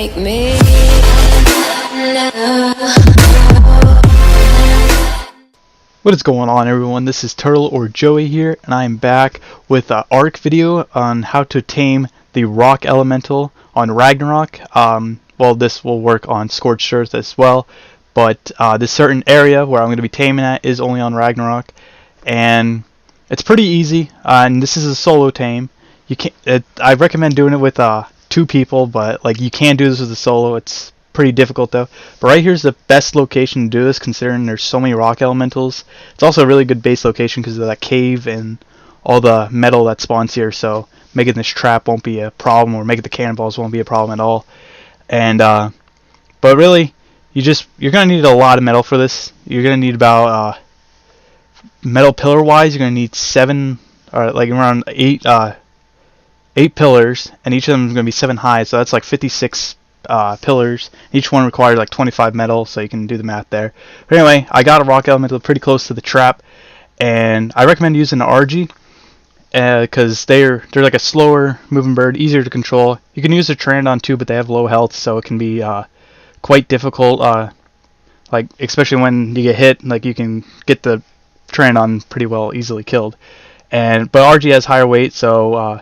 make me What is going on, everyone? This is Turtle or Joey here, and I am back with an ARC video on how to tame the rock elemental on Ragnarok. Well, this will work on Scorched Earth as well, but this certain area where I'm going to be taming at is only on Ragnarok, and it's pretty easy. And this is a solo tame. You can't. I recommend doing it with 2 people, but like you can do this with a solo. It's pretty difficult though. But right here's the best location to do this, considering there's so many rock elementals. It's also a really good base location because of that cave and all the metal that spawns here, so making this trap won't be a problem, or making the cannonballs won't be a problem at all. And but really you're gonna need a lot of metal for this. You're gonna need about metal pillar wise, you're gonna need 7 or like around 8 pillars, and each of them is gonna be 7 high, so that's like 56 pillars. Each one requires like 25 metal, so you can do the math there. But anyway, I got a rock elemental pretty close to the trap, and I recommend using an RG because they're like a slower moving bird, easier to control. You can use a Pteranodon too, but they have low health, so it can be quite difficult. Like especially when you get hit, like you can get the Pteranodon pretty well easily killed. But RG has higher weight, so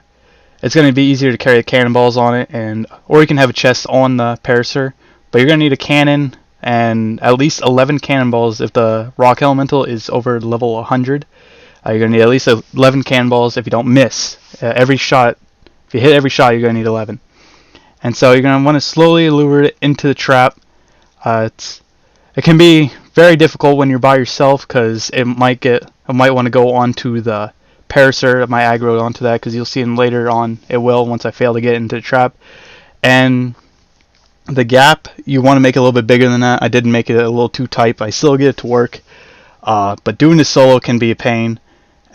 it's going to be easier to carry the cannonballs on it, or you can have a chest on the Parasaur. But you're going to need a cannon and at least 11 cannonballs if the rock elemental is over level 100. You're going to need at least 11 cannonballs if you don't miss. Every shot, if you hit every shot, you're going to need 11. And so you're going to want to slowly lure it into the trap. It can be very difficult when you're by yourself because it might want to go onto the Parasaur. It might aggro onto that, because you'll see him later on. It will, once I fail to get into the trap. And the gap, you want to make it a little bit bigger than that. I did make it a little too tight, but I still get it to work. But doing this solo can be a pain.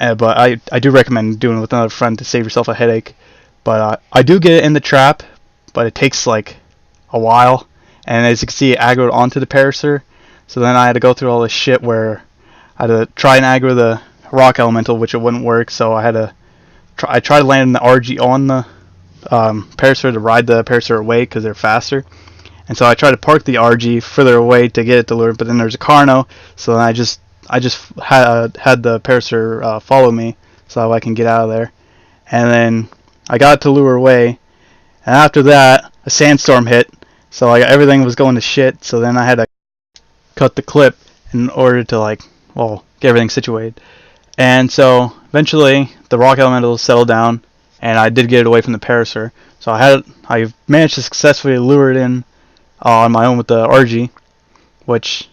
But I do recommend doing it with another friend to save yourself a headache. But I do get it in the trap, but it takes like a while. And as you can see, it aggroed onto the Parasaur. So then I had to go through all this shit where I had to try and aggro the rock elemental, which it wouldn't work, so I tried to land the RG on the Parasaur to ride the Parasaur away because they're faster. And so I tried to park the RG further away to get it to lure, but then there's a Carno, so then I just had the Parasaur follow me so I can get out of there. And then I got it to lure away, and after that a sandstorm hit, so like everything was going to shit. So then I had to cut the clip in order to get everything situated. And so eventually the rock elemental settled down, and I did get it away from the Parasaur. So I managed to successfully lure it in on my own with the RG, which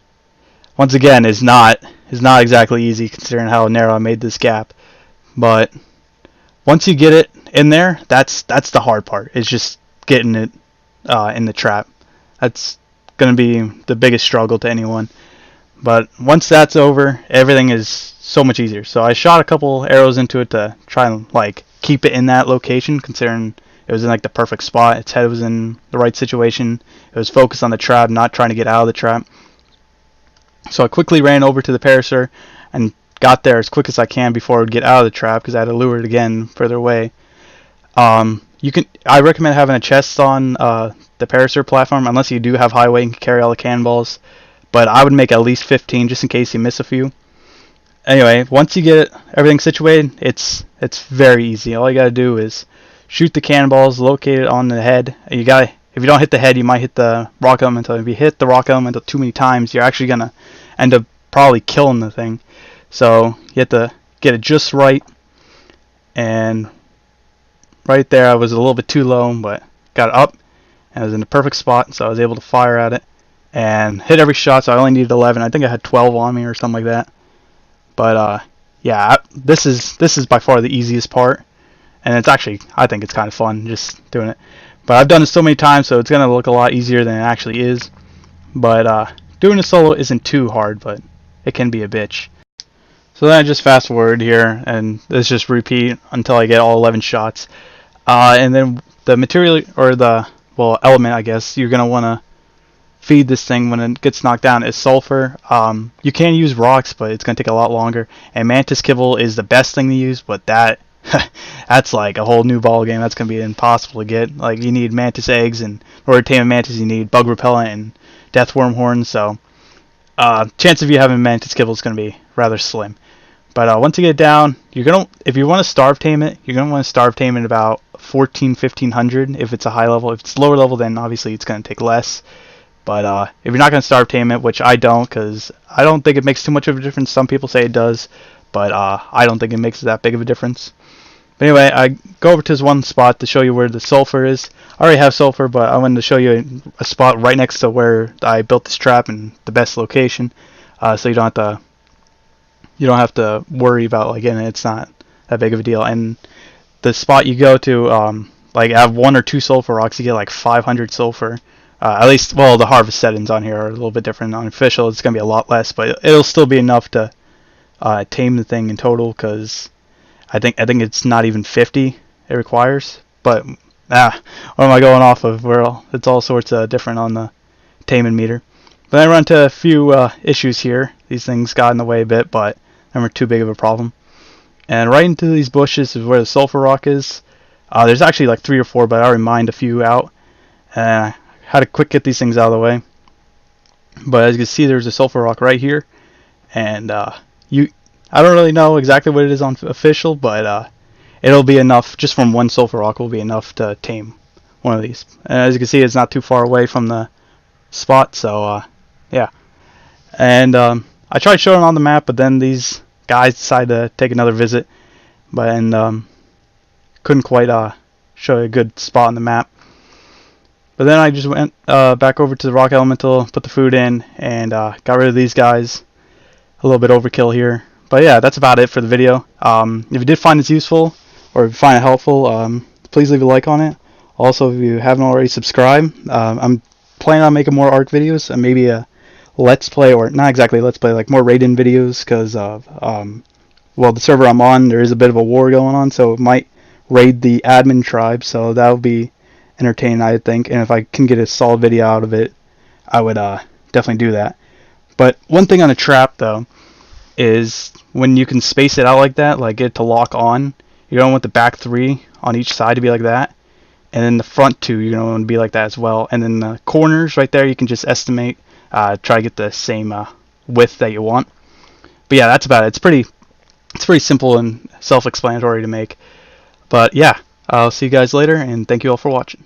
once again is not exactly easy considering how narrow I made this gap. But once you get it in there, that's the hard part. It's just getting it in the trap. That's gonna be the biggest struggle to anyone. But once that's over, everything is so much easier. So I shot a couple arrows into it to try and keep it in that location, considering it was in the perfect spot. Its head was in the right situation. It was focused on the trap, not trying to get out of the trap. So I quickly ran over to the Parasaur and got there as quick as I can before it would get out of the trap, because I had to lure it again further away. I recommend having a chest on the Parasaur platform, unless you do have high weight and can carry all the cannonballs. But I would make at least 15 just in case you miss a few. Anyway, once you get everything situated, it's very easy. All you gotta do is shoot the cannonballs, locate it on the head. If you don't hit the head, you might hit the rock elemental. If you hit the rock elemental too many times, you're actually gonna end up probably killing the thing. So you have to get it just right. And right there, I was a little bit too low, but got it up, and it was in the perfect spot, so I was able to fire at it and hit every shot. So I only needed 11. I think I had 12 on me or something like that. But yeah, this is by far the easiest part, and it's actually, I think it's kind of fun just doing it. But I've done it so many times, so it's gonna look a lot easier than it actually is. But doing a solo isn't too hard, but it can be a bitch. So then I just fast forward here, and let's just repeat until I get all 11 shots. And then the material, or the element, I guess, you're gonna want to feed this thing when it gets knocked down is sulfur. You can use rocks, but it's going to take a lot longer. And mantis kibble is the best thing to use, but that that's like a whole new ball game. That's gonna be impossible to get. Like, you need mantis eggs, and in order to tame a mantis, you need bug repellent and death worm horns. So chance of you having mantis kibble is gonna be rather slim. But once you get it down, if you want to starve tame it, you're gonna want to starve tame it about 1500 if it's a high level. If it's lower level, then obviously it's gonna take less. But if you're not gonna starve tame it, which I don't, because I don't think it makes too much of a difference. Some people say it does, but I don't think it makes that big of a difference. But anyway, I go over to this one spot to show you where the sulfur is. I already have sulfur, but I wanted to show you a spot right next to where I built this trap and the best location, so you don't have to worry about, like, again, it's not that big of a deal. And the spot you go to, like, have 1 or 2 sulfur rocks, you get like 500 sulfur. At least, well, the harvest settings on here are a little bit different. On official, it's gonna be a lot less, but it'll still be enough to tame the thing in total, because I think it's not even 50 it requires. But what am I going off of? Well, it's all sorts of different on the taming meter. But I run into a few issues here. These things got in the way a bit, but they weren't too big of a problem. And right into these bushes is where the sulfur rock is. There's actually like 3 or 4, but I already mined a few out. And I had to quick get these things out of the way. But as you can see, there's a sulfur rock right here. And I don't really know exactly what it is on official, but it'll be enough. Just from 1 sulfur rock will be enough to tame one of these. And as you can see, it's not too far away from the spot, so yeah. And I tried showing it on the map, but then these guys decided to take another visit, and couldn't quite show a good spot on the map. But then I just went back over to the rock elemental, put the food in, and got rid of these guys. A little bit overkill here. But yeah, that's about it for the video. If you did find this useful, or if you find it helpful, please leave a like on it. Also, if you haven't already subscribed, I'm planning on making more ARK videos, and maybe a let's play, or not exactly let's play, like more raid-in videos, because of well, the server I'm on, there is a bit of a war going on, so it might raid the admin tribe, so that would be entertaining, I think. And if I can get a solid video out of it, I would definitely do that. But one thing on a trap, though, is when you can space it out like that, like get it to lock on, you don't want the back 3 on each side to be like that, and then the front 2 you're going to want to be like that as well. And then the corners right there, you can just estimate, try to get the same width that you want. But yeah, that's about it. It's pretty simple and self-explanatory to make. But yeah, I'll see you guys later, and thank you all for watching.